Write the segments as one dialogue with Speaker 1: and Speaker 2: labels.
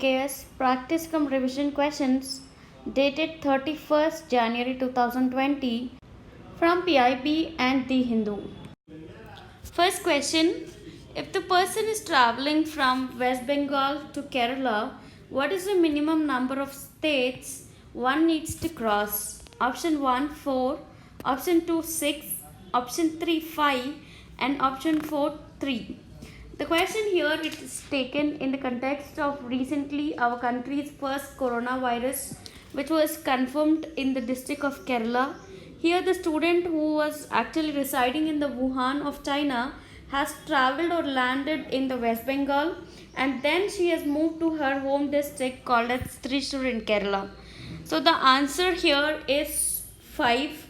Speaker 1: AKS Practice cum Revision questions dated 31st January 2020 from PIB and The Hindu. First question: if the person is traveling from West Bengal to Kerala, what is the minimum number of states one needs to cross? Option 1 4, option 2 6, option 3 5 and option 4 3. The question here is taken in the context of recently our country's first coronavirus, which was confirmed in the district of Kerala. Here the student who was actually residing in the Wuhan of China has travelled or landed in the West Bengal, and then she has moved to her home district called as Thrissur in Kerala. So the answer here is 5.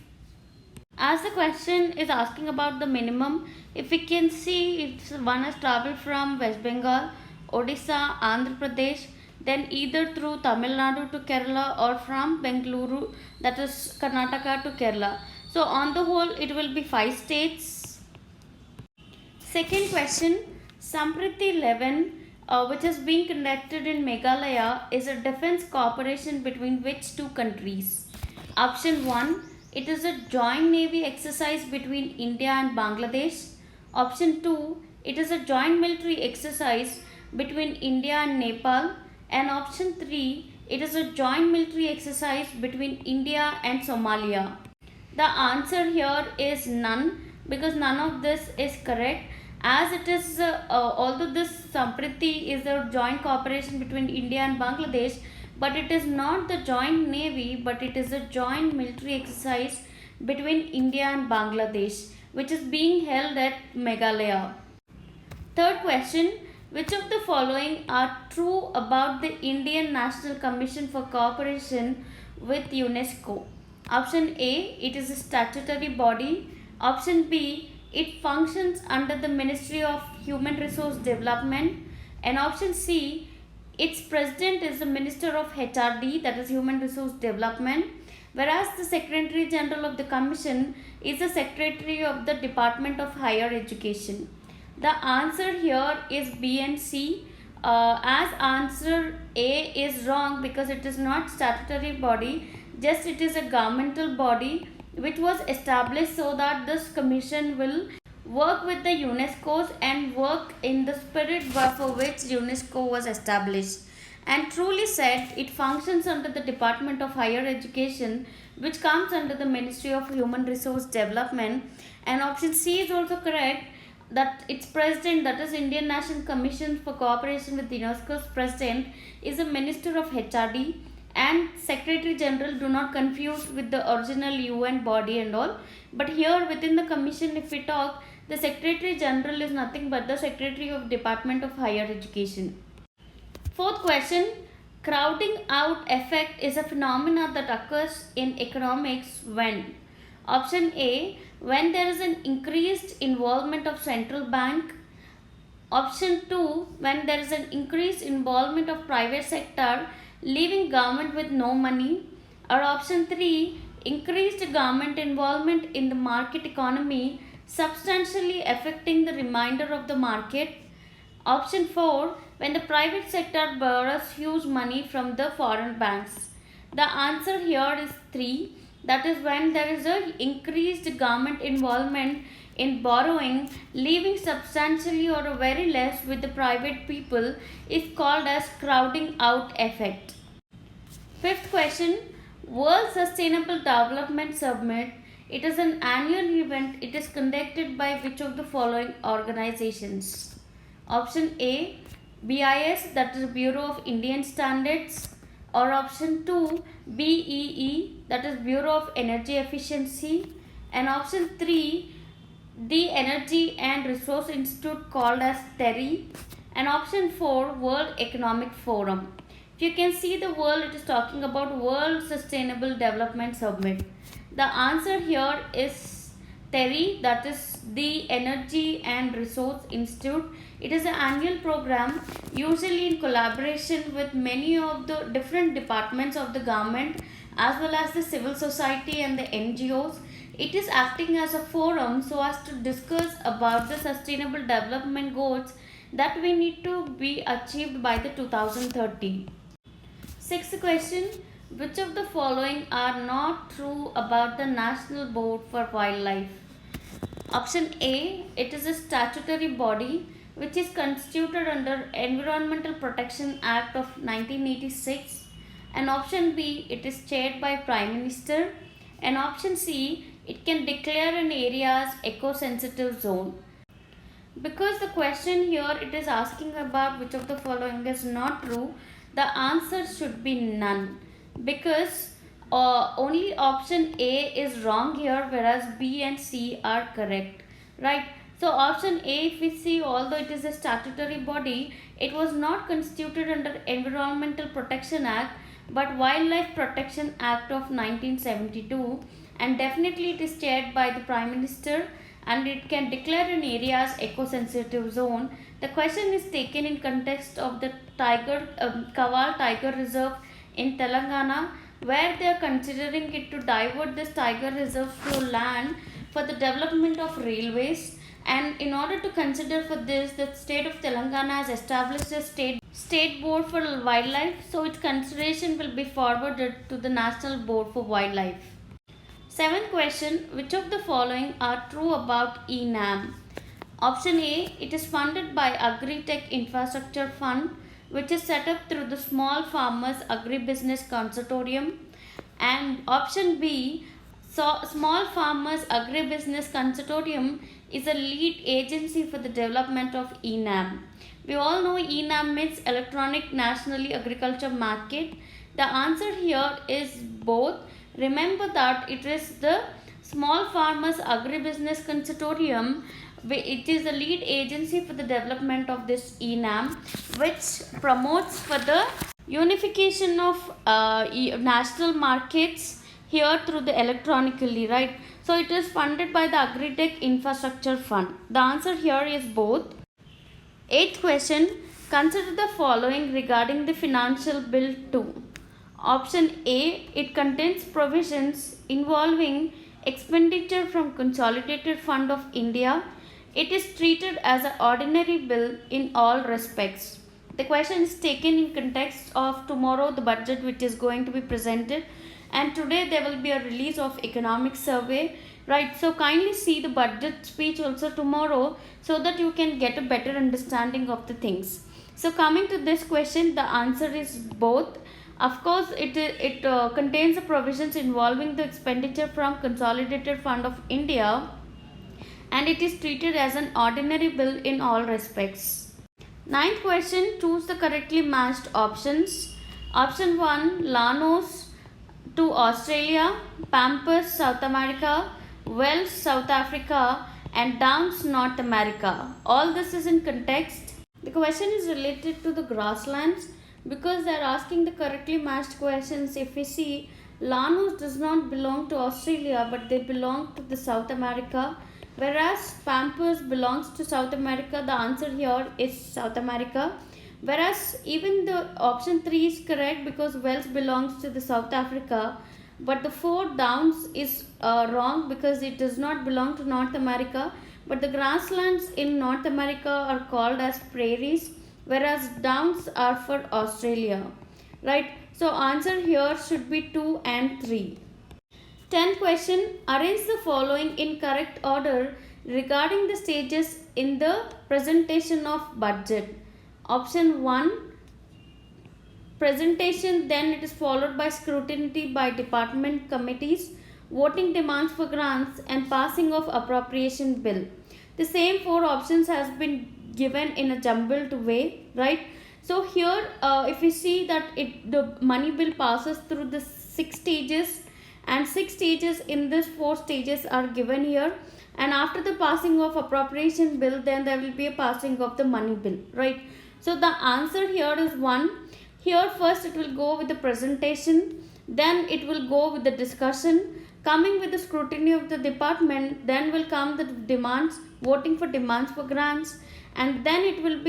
Speaker 1: As the question is asking about the minimum, if we can see if one has travelled from West Bengal, Odisha, Andhra Pradesh, then either through Tamil Nadu to Kerala or from Bengaluru, that is Karnataka to Kerala. So on the whole it will be 5 states. Second question: Sampriti 11, which is being conducted in Meghalaya, is a defence cooperation between which two countries? Option 1, it is a joint navy exercise between India and Bangladesh. Option 2, it is a joint military exercise between India and Nepal. And option 3, it is a joint military exercise between India and Somalia. The answer here is none, because none of this is correct, as it is although this Sampriti is a joint cooperation between India and Bangladesh, but it is not the joint navy, but it is a joint military exercise between India and Bangladesh, which is being held at Meghalaya. Third question: which of the following are true about the Indian National Commission for Cooperation with UNESCO? Option A, it is a statutory body. Option B, it functions under the Ministry of Human Resource Development. And option C, its president is the Minister of HRD, that is Human Resource Development, whereas the Secretary General of the Commission is the Secretary of the Department of Higher Education. The answer here is B and C, as answer A is wrong because it is not statutory body, just it is a governmental body which was established so that this commission will work with the UNESCO's and work in the spirit for which UNESCO was established. And truly said, it functions under the Department of Higher Education, which comes under the Ministry of Human Resource Development. And option C is also correct, that its president, that is Indian National Commission for Cooperation with UNESCO's president, is a Minister of HRD, and Secretary General, do not confuse with the original UN body and all. But here within the commission, if we talk, the Secretary General is nothing but the Secretary of Department of Higher Education. Fourth question: crowding out effect is a phenomena that occurs in economics when? Option A, when there is an increased involvement of central bank. Option 2, when there is an increased involvement of private sector, leaving government with no money. Or option 3, increased government involvement in the market economy, substantially affecting the remainder of the market. Option 4, when the private sector borrows huge money from the foreign banks. The answer here is 3, that is when there is an increased government involvement in borrowing, leaving substantially or very less with the private people, is called as crowding out effect. Fifth question: World Sustainable Development Summit. It is an annual event. It is conducted by which of the following organizations? Option A, BIS, that is Bureau of Indian Standards. Or option 2, BEE, that is Bureau of Energy Efficiency. And option 3, the Energy and Resource Institute called as TERI. And option 4, World Economic Forum. If you can see the world, it is talking about World Sustainable Development Summit. The answer here is TERI, that is the Energy and Resource Institute. It is an annual program, usually in collaboration with many of the different departments of the government as well as the civil society and the NGOs. It is acting as a forum so as to discuss about the sustainable development goals that we need to be achieved by the 2030. Sixth question, which of the following are not true about the National Board for Wildlife? Option A, it is a statutory body which is constituted under Environmental Protection Act of 1986, and option B, it is chaired by Prime Minister, and option C, it can declare an area as eco-sensitive zone. Because the question here it is asking about which of the following is not true, the answer should be none, because only option A is wrong here, whereas B and C are correct, right? So option A, if we see, although it is a statutory body, it was not constituted under Environmental Protection Act but Wildlife Protection Act of 1972, and definitely it is chaired by the Prime Minister, and it can declare an area as eco-sensitive zone. The question is taken in context of the Kawal Tiger Reserve in Telangana, where they are considering it to divert this tiger reserve to land for the development of railways. And in order to consider for this, the state of Telangana has established a state board for wildlife, so its consideration will be forwarded to the National Board for Wildlife. Seventh question, which of the following are true about ENAM? Option A, it is funded by Agri-Tech Infrastructure Fund, which is set up through the Small Farmers Agribusiness Consortium. And option B, Small Farmers Agribusiness Consortium is a lead agency for the development of ENAM. We all know ENAM means Electronic Nationally Agriculture Market. The answer here is both. Remember that it is the Small Farmers Agribusiness Consortium. It is the lead agency for the development of this ENAM, which promotes for the unification of national markets here through the electronically, right? So it is funded by the Agri-Tech Infrastructure Fund. The answer here is both. Eighth question, consider the following regarding the Financial Bill 2. Option A, it contains provisions involving expenditure from Consolidated Fund of India. It is treated as an ordinary bill in all respects. The question is taken in context of tomorrow the budget which is going to be presented, and today there will be a release of economic survey, right? So kindly see the budget speech also tomorrow so that you can get a better understanding of the things. So coming to this question, the answer is both. Of course, it contains the provisions involving the expenditure from Consolidated Fund of India, and it is treated as an ordinary bill in all respects. Ninth question, choose the correctly matched options. Option 1, Lanos to Australia, Pampers South America, Wells South Africa, and Downs North America. All this is in context. The question is related to the grasslands, because they are asking the correctly matched questions. If we see, Lanos does not belong to Australia but they belong to the South America, whereas Pampers belongs to South America. The answer here is South America. Whereas even the option 3 is correct because Wells belongs to the South Africa, but the 4 Downs is wrong because it does not belong to North America. But the grasslands in North America are called as prairies, whereas Downs are for Australia, right? So answer here should be 2 and 3. 10th question, arrange the following in correct order regarding the stages in the presentation of budget. Option 1, presentation, then it is followed by scrutiny by department committees, voting demands for grants, and passing of appropriation bill. The same 4 options has been given in a jumbled way, right? So here if we see that the money bill passes through the 6 stages, and 6 stages in this 4 stages are given here, and after the passing of appropriation bill then there will be a passing of the money bill, right? So the answer here is 1. Here first it will go with the presentation, then it will go with the discussion, coming with the scrutiny of the department, then will come the demands, voting for demands for grants, and then it will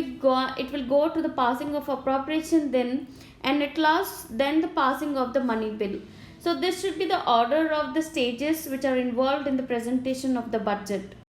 Speaker 1: go to the passing of appropriation then, and at last then the passing of the money bill. So this should be the order of the stages which are involved in the presentation of the budget.